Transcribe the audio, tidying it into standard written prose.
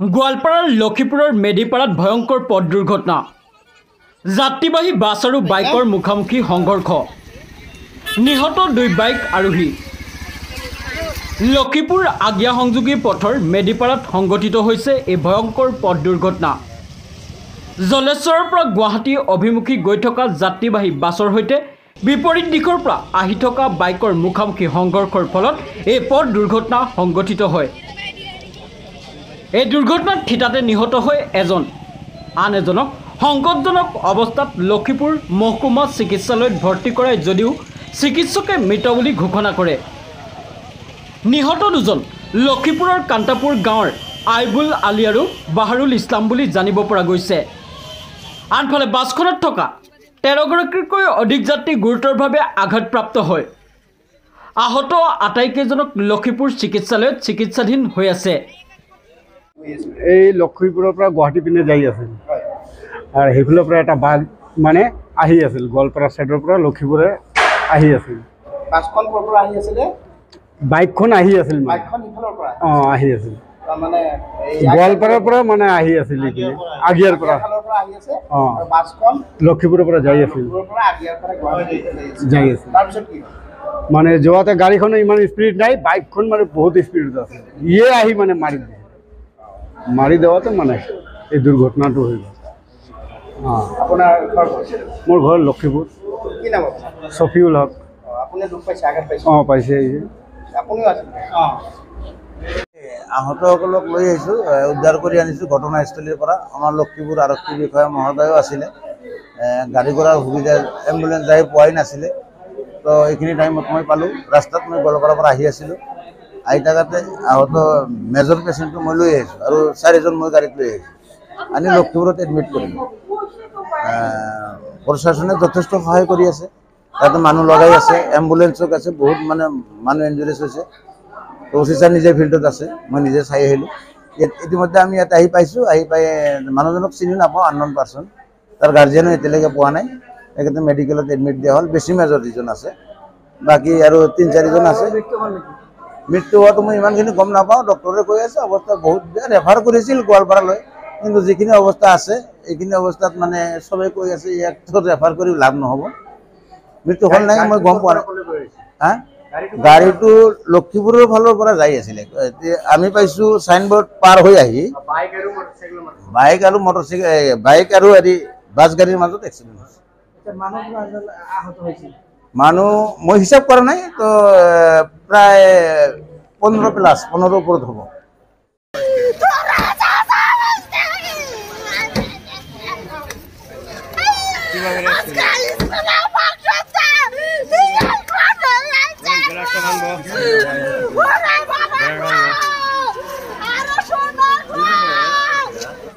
গোৱালপাৰাৰ লক্ষীপুৰৰ মেডিপাৰাত ভয়ংকৰ পথ দুৰ্ঘটনা। যাত্ৰীবাহী বাছ আৰু বাইকৰ মুখামুখি সংঘৰ্ষ। নিহত 2 বাইক আৰোহী। লক্ষীপুৰ আগিয়া সংযোগী পথৰ মেডিপাৰাত সংঘটিত হৈছে এই ভয়ংকৰ পথ দুৰ্ঘটনা। জলেশ্বৰৰ পৰা গুৱাহাটী অভিমুখী গৈ থকা যাত্ৰীবাহী বাছৰ সৈতে বিপৰীত দিশৰ পৰা আহি থকা বাইকৰ মুখামুখি সংঘৰ্ষৰ ফলত এই পথ দুৰ্ঘটনা সংঘটিত হয়। এই দুৰ্ঘটনাত থিতাতে নিহত হৈ এজন, আন এজনক সংকটজনক অৱস্থাত লক্ষীপুৰ মহকুমা চিকিৎসালয়ত ভৰ্তি কৰায় যদিও চিকিৎসকে মৃত বুলি ঘোষণা কৰে। নিহত দুজন লক্ষীপুৰৰ কান্তাপুৰ গাঁৱৰ আইবুল আলী আৰু বাহাৰুল ইছলাম বুলি জানিব পৰা গৈছে। আনফালে বাছখনত থকা 13 গৰাকীতকৈ অধিক যাত্ৰী গুৰুতৰভাৱে আঘাতপ্ৰাপ্ত হয়। আহত আটাইকেইজনক লক্ষীপুৰ চিকিৎসালয়ত চিকিৎসাধীন হৈ আছে। এই লক্ষীপুৰৰ পৰা গুৱাহাটী পিনে যাই আছিল আৰু সেইফালৰ পৰা এটা বাঘ মানে আহি আছিল, গোৱালপাৰা সাইডৰ পৰা লক্ষীপুৰে আহি আছিল। বাছখন ক'ৰ পৰা আহি আছিল? বাইকখন আহি আছিল, বাইকখন ইফালৰ পৰা আহি আছিল, মানে গোৱালপাৰাৰ পৰা মানে আহি আছিল, আগিয়াৰ পৰা আহি আছে। বাছখন লক্ষীপুৰৰ পৰা যাই আছিল, যাই আছিল। তাৰপিছত কি মানে যোৱাতে গাড়ীখনো ইমান স্পীড নাই, বাইকখন মানে বহুত স্পীডত আছে। ইয়ে আহি মানে মাৰি দেওয়াতে মানে এই দুৰ্ঘটনাটো হৈ গ'ল। আপোনাৰ ঘৰ? মোৰ ঘৰ লক্ষীপুৰ। কি নাম? শফিউল হক। আপুনি দুখ পাইছে, আঘাত পাইছে? পাইছে। আপুনিও আছে? আহতসকলক লৈ আহিছোঁ, উদ্ধাৰ কৰি আনিছোঁ ঘটনাস্থলীৰ পৰা। আমাৰ লক্ষীপুৰ আৰক্ষী বিষয়া মহোদয়ো আছিলে। গাড়ী ঘোড়াৰ সুবিধা এম্বুলেঞ্চ যাই পোৱাই নাছিলে, তো এইখিনি টাইমত মই পালোঁ। ৰাস্তাত মই গোৱালপাৰাৰ পৰা আহি আছিলোঁ, আহি থাকাতে আহত মেজৰ পেচেণ্টটো মই লৈ আহিছোঁ আৰু 4জন মই গাড়ীত লৈ আহিছোঁ, আনি লক্ষীপুৰত এডমিট কৰিলোঁ। প্ৰশাসনে যথেষ্ট সহায় কৰি আছে, তাতে মানুহ লগাই আছে, এম্বুলেঞ্চক আছে, বহুত মানে মানুহ ইঞ্জুৰিজ হৈছে। তো অফিচাৰ নিজে ফিল্ডত আছে, মই নিজে চাই আহিলোঁ। ইতিমধ্যে আমি ইয়াত আহি পাইছোঁ, আহি পাই মানুহজনক চিনি নাপাওঁ, আনন'ন পাৰ্চন, তাৰ গাৰ্জিয়ানো এতিয়ালৈকে পোৱা নাই। তেখেতে মেডিকেলত এডমিট দিয়া হ'ল। বেছি মেজৰ যিজন আছে, বাকী আৰু 3-4জন আছে। মৃত্যু হোৱাটো মই ইমানখিনি গম নাপাওঁ, ডক্টৰে কৈ আছে অৱস্থা বহুত বেয়া, ৰেফাৰ কৰিছিল গোৱালপাৰালৈ, কিন্তু যিখিনি অৱস্থা আছে এইখিনি অৱস্থাত মানে চবেই কৈ আছে ইয়াক ৰেফাৰ কৰি লাভ নহ'ব। মৃত্যু হ'ল নাই মই গম পোৱা নাই। গাড়ীটো লক্ষীপুৰৰ ফালৰ পৰা যাই আছিলে, আমি পাইছোঁ চাইনবোৰ্ড পাৰ হৈ আহি বাইক আৰু মটৰচাইকেল, বাইক আৰু বাছ গাড়ীৰ মাজত এক্সিডেণ্ট হৈছে। মানুহ মই হিচাপ কৰা নাই, তো প্ৰায় 15+ ওপৰত হ'ব।